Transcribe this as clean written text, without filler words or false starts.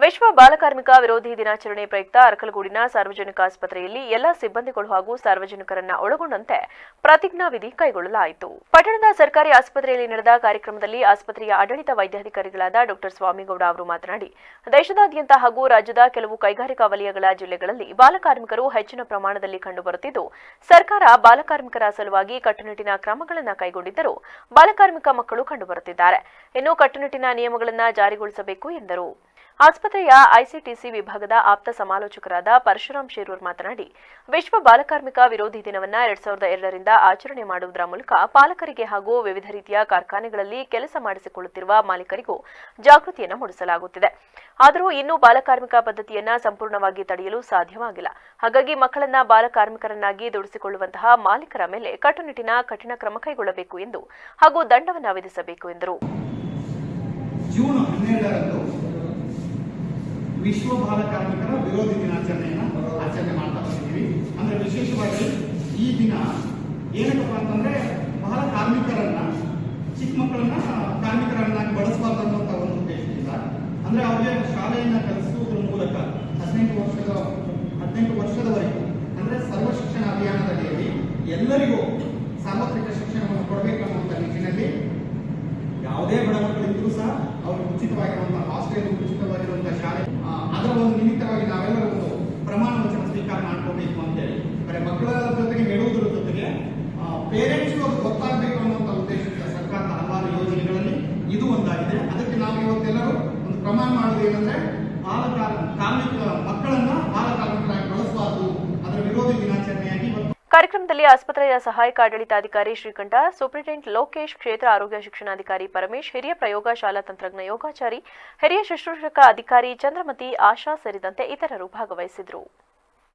ವಿಶ್ವ ಬಾಲಕಾರ್ಮಿಕ ವಿರೋಧಿ ದಿನಾಚರಣೆ ಪ್ರಯುಕ್ತ ಅರಕಲಗೂಡಿನ ಸಾರ್ವಜನಿಕ ಆಸ್ಪತ್ರೆಯಲ್ಲಿ ಎಲ್ಲ ಸಿಬ್ಬಂದಿಗಳು ಹಾಗೂ ಸಾರ್ವಜನಿಕರನ್ನ ಒಳಗೊಂಡಂತೆ ಪ್ರತಿಜ್ಞಾವಿಧಿ ಕೈಗೊಳ್ಳಲಾಯಿತು. ಪಟ್ಟಣದ ಸರ್ಕಾರಿ ಆಸ್ಪತ್ರೆಯಲ್ಲಿ ನಡೆದ ಕಾರ್ಯಕ್ರಮದಲ್ಲಿ ಆಸ್ಪತ್ರೆಯ ಆಡಳಿತ ವೈದ್ಯಾಧಿಕಾರಿಗಳಾದ ಡಾ ಸ್ವಾಮಿಗೌಡ ಅವರು ಮಾತನಾಡಿ, ದೇಶದಾದ್ಯಂತ ಹಾಗೂ ರಾಜ್ಯದ ಕೆಲವು ಕೈಗಾರಿಕಾ ವಲಯಗಳ ಜಿಲ್ಲೆಗಳಲ್ಲಿ ಬಾಲಕಾರ್ಮಿಕರು ಹೆಚ್ಚಿನ ಪ್ರಮಾಣದಲ್ಲಿ ಕಂಡುಬರುತ್ತಿದ್ದು, ಸರ್ಕಾರ ಬಾಲಕಾರ್ಮಿಕರ ಸಲುವಾಗಿ ಕಟ್ಟುನಿಟ್ಟಿನ ಕ್ರಮಗಳನ್ನು ಕೈಗೊಂಡಿದ್ದರೂ ಬಾಲಕಾರ್ಮಿಕ ಮಕ್ಕಳು ಕಂಡುಬರುತ್ತಿದ್ದಾರೆ. ಇನ್ನು ಕಟ್ಟುನಿಟ್ಟಿನ ನಿಯಮಗಳನ್ನು ಜಾರಿಗೊಳಿಸಬೇಕು ಎಂದರು. ಆಸ್ಪತ್ರೆಯ ಐಸಿಟಿಸಿ ವಿಭಾಗದ ಆಪ್ತ ಸಮಾಲೋಚಕರಾದ ಪರಶುರಾಮ್ ಶೇರೂರ್ ಮಾತನಾಡಿ, ವಿಶ್ವ ಬಾಲಕಾರ್ಮಿಕ ವಿರೋಧಿ ದಿನವನ್ನು 2002 ರಿಂದ ಆಚರಣೆ ಮಾಡುವುದರ ಮೂಲಕ ಪಾಲಕರಿಗೆ ಹಾಗೂ ವಿವಿಧ ರೀತಿಯ ಕಾರ್ಖಾನೆಗಳಲ್ಲಿ ಕೆಲಸ ಮಾಡಿಸಿಕೊಳ್ಳುತ್ತಿರುವ ಮಾಲೀಕರಿಗೂ ಜಾಗೃತಿಯನ್ನು ಮೂಡಿಸಲಾಗುತ್ತಿದೆ. ಆದರೂ ಇನ್ನೂ ಬಾಲಕಾರ್ಮಿಕ ಪದ್ಧತಿಯನ್ನ ಸಂಪೂರ್ಣವಾಗಿ ತಡೆಯಲು ಸಾಧ್ಯವಾಗಿಲ್ಲ. ಹಾಗಾಗಿ ಮಕ್ಕಳನ್ನ ಬಾಲಕಾರ್ಮಿಕರನ್ನಾಗಿ ದುಡಿಸಿಕೊಳ್ಳುವಂತಹ ಮಾಲೀಕರ ಮೇಲೆ ಕಟ್ಟುನಿಟ್ಟಿನ ಕಠಿಣ ಕ್ರಮ ಕೈಗೊಳ್ಳಬೇಕು ಎಂದು ಹಾಗೂ ದಂಡವನ್ನು ವಿಧಿಸಬೇಕು ಎಂದರು. ಜೂನ್ 12ರಂದು ವಿಶ್ವ ಬಾಲಕಾರ್ಮಿಕರ ವಿರೋಧಿ ದಿನಾಚರಣೆಯನ್ನು ಆಚರಣೆ ಮಾಡ್ತಾ ಬಂದಿದ್ದೀವಿ. ಅಂದ್ರೆ ವಿಶೇಷವಾಗಿ ಈ ದಿನ ಏನಕ್ಕಪ್ಪ ಅಂತಂದ್ರೆ ಬಾಲಕಾರ್ಮಿಕರನ್ನ, ಚಿಕ್ಕ ಮಕ್ಕಳನ್ನ ಕಾರ್ಮಿಕರನ್ನಾಗಿ ಬಳಸಬಾರ್ದು ಅನ್ನುವಂಥ ಒಂದು ಉದ್ದೇಶದಿಂದ, ಅಂದ್ರೆ ಅವರಿಗೆ ಶಾಲೆಯನ್ನ ಕಲಿಸುವುದರ ಮೂಲಕ 18 ವರ್ಷದವರೆಗೂ ಅಂದ್ರೆ ಸರ್ವ ಶಿಕ್ಷಣ ಅಭಿಯಾನದಲ್ಲಿ ಎಲ್ಲರಿಗೂ ಸಾರ್ವತ್ರಿಕ ಶಿಕ್ಷಣವನ್ನು ಕೊಡಬೇಕು ಅನ್ನುವಂಥ ನಿಟ್ಟಿನಲ್ಲಿ ಯಾವುದೇ ಬಡ ಮಕ್ಕಳಿದ್ರೂ ಸಹ ಅವ್ರಿಗೆ ಉಚಿತವಾಗಿರುವಂತಹ ಹಾಸ್ಟೆಲ್, ಉಚಿತವಾಗಿರುವಂತಹ ಶಾಲೆ, ಅದರ ಒಂದು ನಿಮಿತ್ತವಾಗಿ ನಾವೆಲ್ಲರೂ ಒಂದು ಪ್ರಮಾಣ ವಚನ ಸ್ವೀಕಾರ ಮಾಡ್ಕೋಬೇಕು ಅಂತೇಳಿ ಬರೀ ಮಕ್ಕಳ ಜೊತೆಗೆ ಹೇಳುವುದರ ಜೊತೆಗೆ ಪೇರೆಂಟ್ಸ್ಗೂ ಅದು ಗೊತ್ತಾಗಬೇಕು ಅನ್ನುವಂಥ ಉದ್ದೇಶದಿಂದ ಸರ್ಕಾರದ ಹಲವಾರು ಯೋಜನೆಗಳಲ್ಲಿ ಇದು ಒಂದಾಗಿದೆ. ಅದಕ್ಕೆ ನಾವು ಇವತ್ತೆಲ್ಲರೂ ಒಂದು ಪ್ರಮಾಣ ಮಾಡೋದು ಏನಂದ್ರೆ ಕಾರ್ಮಿಕ ಮಕ್ಕಳನ್ನ ಬಾಲಕಾರ್ಮಿಕರಾಗಿ ಬಳಸಬಾರದು, ಅದರ ವಿರೋಧಿ ದಿನಾಚರಣೆಯಾಗಿ. ಕಾರ್ಯಕ್ರಮದಲ್ಲಿ ಆಸ್ಪತ್ರೆಯ ಸಹಾಯಕ ಆಡಳಿತಾಧಿಕಾರಿ ಶ್ರೀಕಂಠ, ಸೂಪರಿಂಟೆಂಡೆಂಟ್ ಲೋಕೇಶ್, ಕ್ಷೇತ್ರ ಆರೋಗ್ಯ ಶಿಕ್ಷಣಾಧಿಕಾರಿ ಪರಮೇಶ್, ಹಿರಿಯ ಪ್ರಯೋಗಶಾಲಾ ತಂತ್ರಜ್ಞ ಯೋಗಾಚಾರಿ, ಹಿರಿಯ ಶುಶ್ರೂಷಕ ಅಧಿಕಾರಿ ಚಂದ್ರಮತಿ, ಆಶಾ ಸೇರಿದಂತೆ ಇತರರು ಭಾಗವಹಿಸಿದರು.